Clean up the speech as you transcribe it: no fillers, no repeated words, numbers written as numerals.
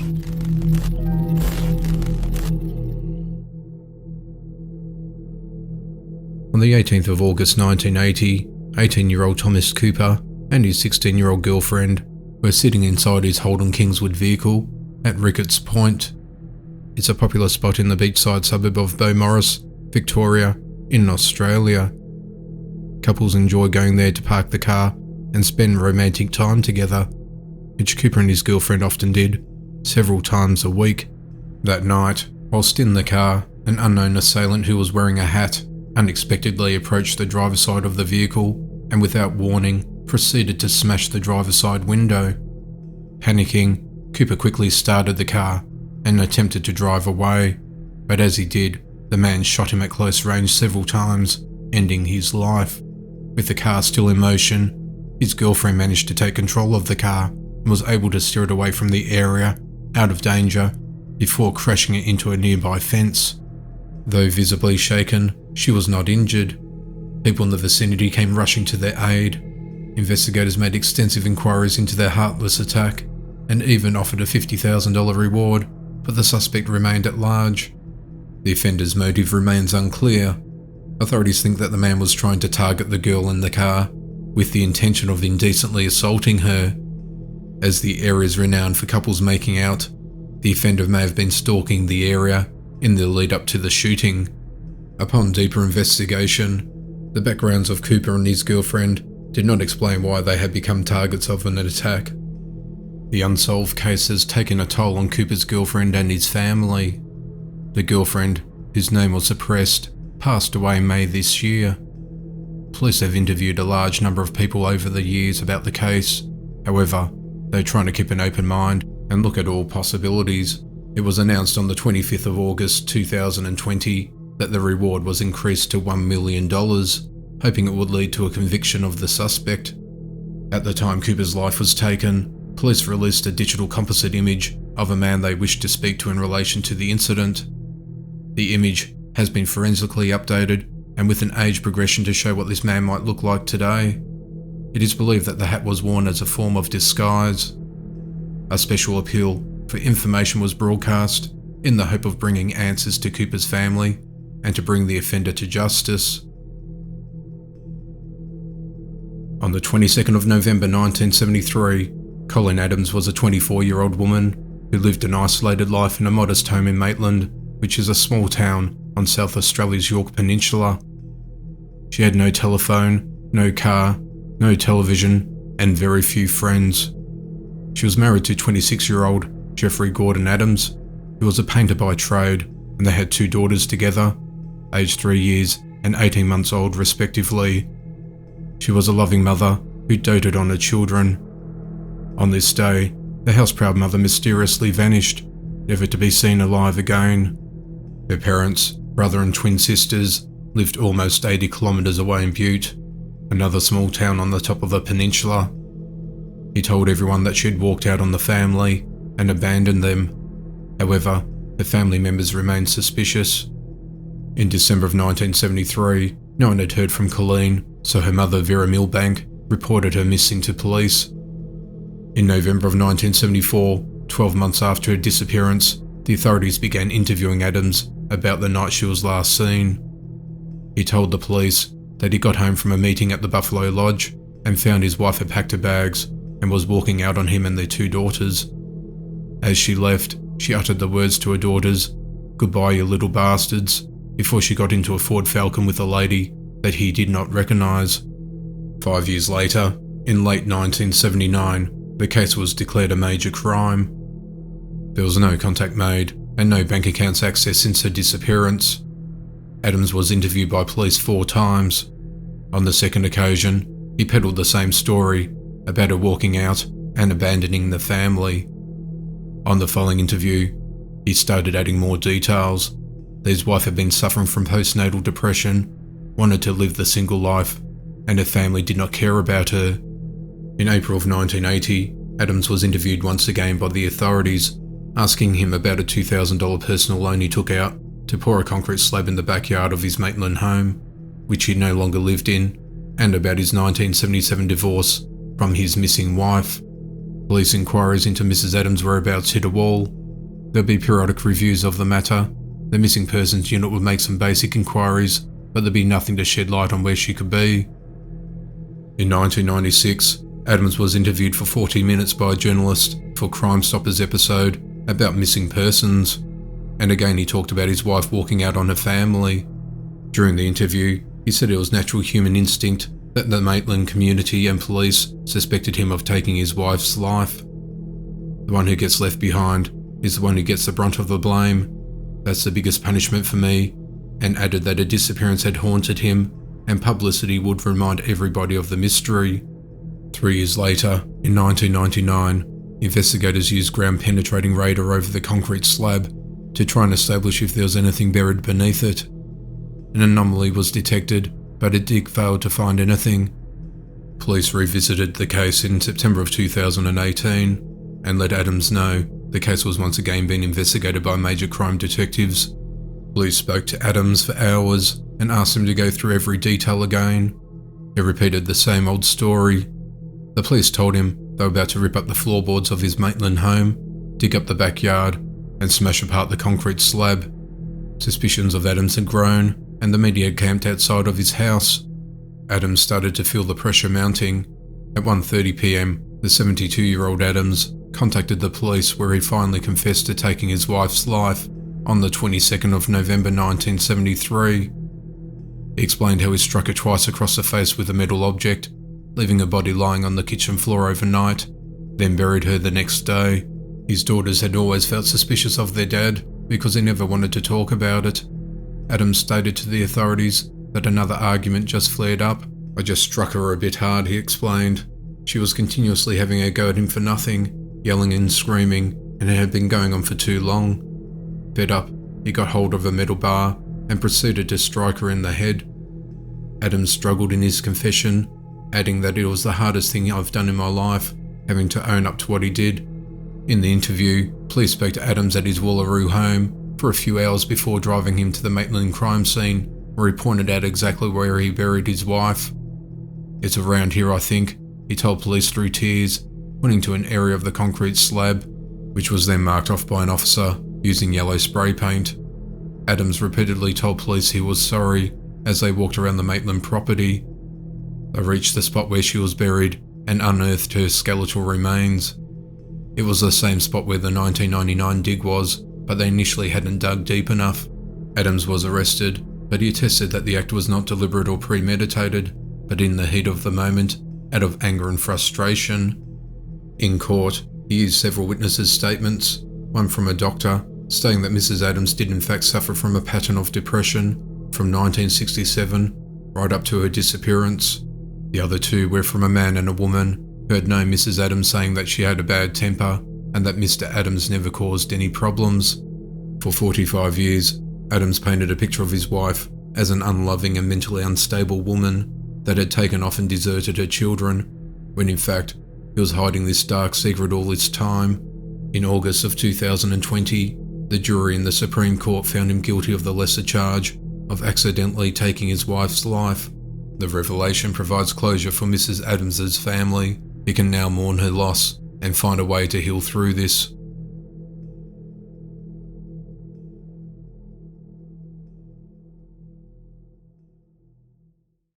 On the 18th of August 1980, 18-year-old Thomas Cooper and his 16-year-old girlfriend were sitting inside his Holden Kingswood vehicle at Ricketts Point. It's a popular spot in the beachside suburb of Beaumaris, Victoria, in Australia. Couples enjoy going there to park the car and spend romantic time together, which Cooper and his girlfriend often did, several times a week. That night, whilst in the car, an unknown assailant who was wearing a hat unexpectedly approached the driver's side of the vehicle and without warning proceeded to smash the driver's side window. Panicking, Cooper quickly started the car and attempted to drive away, but as he did, the man shot him at close range several times, ending his life. With the car still in motion, his girlfriend managed to take control of the car and was able to steer it away from the area, out of danger, before crashing it into a nearby fence. Though visibly shaken, she was not injured. People in the vicinity came rushing to their aid. Investigators made extensive inquiries into their heartless attack and even offered a $50,000 reward, but the suspect remained at large. The offender's motive remains unclear. Authorities think that the man was trying to target the girl in the car with the intention of indecently assaulting her. As the area is renowned for couples making out, the offender may have been stalking the area in the lead up to the shooting. Upon deeper investigation, the backgrounds of Cooper and his girlfriend did not explain why they had become targets of an attack. The unsolved case has taken a toll on Cooper's girlfriend and his family. The girlfriend, whose name was suppressed, passed away in May this year. Police have interviewed a large number of people over the years about the case. However, they're trying to keep an open mind and look at all possibilities. It was announced on the 25th of August 2020 that the reward was increased to $1 million, hoping it would lead to a conviction of the suspect. At the time Cooper's life was taken, police released a digital composite image of a man they wished to speak to in relation to the incident. The image has been forensically updated and with an age progression to show what this man might look like today. It is believed that the hat was worn as a form of disguise. A special appeal for information was broadcast in the hope of bringing answers to Cooper's family and to bring the offender to justice. On the 22nd of November 1973, Colleen Adams was a 24-year-old woman who lived an isolated life in a modest home in Maitland, which is a small town on South Australia's Yorke Peninsula. She had no telephone, no car, no television, and very few friends. She was married to 26-year-old Jeffrey Gordon Adams, who was a painter by trade, and they had 2 daughters together, aged 3 years and 18 months old respectively. She was a loving mother who doted on her children. On this day, the house-proud mother mysteriously vanished, never to be seen alive again. Her parents, brother and twin sisters, lived almost 80 kilometres away in Butte, another small town on the top of a peninsula. He told everyone that she had walked out on the family and abandoned them. However, the family members remained suspicious. In December of 1973, no one had heard from Colleen, so her mother, Vera Milbank, reported her missing to police. In November of 1974, 12 months after her disappearance, the authorities began interviewing Adams about the night she was last seen. He told the police that he got home from a meeting at the Buffalo Lodge and found his wife had packed her bags and was walking out on him and their 2 daughters. As she left, she uttered the words to her daughters, "Goodbye, you little bastards," before she got into a Ford Falcon with a lady that he did not recognise. 5 years later, in late 1979, the case was declared a major crime. There was no contact made and no bank accounts accessed since her disappearance. Adams was interviewed by police 4 times. On the second occasion, he peddled the same story about her walking out and abandoning the family. On the following interview, he started adding more details. That his wife had been suffering from postnatal depression, wanted to live the single life, and her family did not care about her. In April of 1980, Adams was interviewed once again by the authorities, asking him about a $2,000 personal loan he took out to pour a concrete slab in the backyard of his Maitland home, which he no longer lived in, and about his 1977 divorce from his missing wife. Police inquiries into Mrs. Adams' whereabouts hit a wall, There'll be periodic reviews of the matter. The Missing Persons Unit would make some basic inquiries, but there'd be nothing to shed light on where she could be. In 1996, Adams was interviewed for 40 minutes by a journalist for Crime Stoppers episode about missing persons, and again he talked about his wife walking out on her family. During the interview, he said it was natural human instinct that the Maitland community and police suspected him of taking his wife's life. The one who gets left behind is the one who gets the brunt of the blame. That's the biggest punishment for me, and added that a disappearance had haunted him and publicity would remind everybody of the mystery. 3 years later, in 1999, investigators used ground-penetrating radar over the concrete slab to try and establish if there was anything buried beneath it. An anomaly was detected, but a dig failed to find anything. Police revisited the case in September of 2018 and let Adams know the case was once again being investigated by major crime detectives. Police spoke to Adams for hours and asked him to go through every detail again. He repeated the same old story. The police told him they were about to rip up the floorboards of his Maitland home, dig up the backyard, and smash apart the concrete slab. Suspicions of Adams had grown, and the media camped outside of his house. Adams started to feel the pressure mounting. At 1:30 p.m, the 72-year-old Adams contacted the police, where he finally confessed to taking his wife's life on the 22nd of November 1973. He explained how he struck her twice across the face with a metal object, leaving her body lying on the kitchen floor overnight, then buried her the next day. His daughters had always felt suspicious of their dad because he never wanted to talk about it. Adams stated to the authorities that another argument just flared up. "I just struck her a bit hard," he explained. She was continuously having a go at him for nothing, yelling and screaming, and it had been going on for too long. Fed up, he got hold of a metal bar and proceeded to strike her in the head. Adams struggled in his confession, adding that it was the hardest thing I've done in my life, having to own up to what he did. In the interview, police spoke to Adams at his Wallaroo home for a few hours before driving him to the Maitland crime scene, where he pointed out exactly where he buried his wife. "It's around here, I think," he told police through tears, pointing to an area of the concrete slab, which was then marked off by an officer using yellow spray paint. Adams repeatedly told police he was sorry as they walked around the Maitland property. They reached the spot where she was buried and unearthed her skeletal remains. It was the same spot where the 1999 dig was, but they initially hadn't dug deep enough. Adams was arrested, but he attested that the act was not deliberate or premeditated, but in the heat of the moment, out of anger and frustration. In court, he used several witnesses' statements, one from a doctor, stating that Mrs. Adams did in fact suffer from a pattern of depression from 1967 right up to her disappearance. The other two were from a man and a woman who had known Mrs. Adams, saying that she had a bad temper and that Mr. Adams never caused any problems. For 45 years, Adams painted a picture of his wife as an unloving and mentally unstable woman that had taken off and deserted her children, when in fact, he was hiding this dark secret all this time. In August of 2020, the jury in the Supreme Court found him guilty of the lesser charge of accidentally taking his wife's life. The revelation provides closure for Mrs. Adams's family, who can now mourn her loss and find a way to heal through this.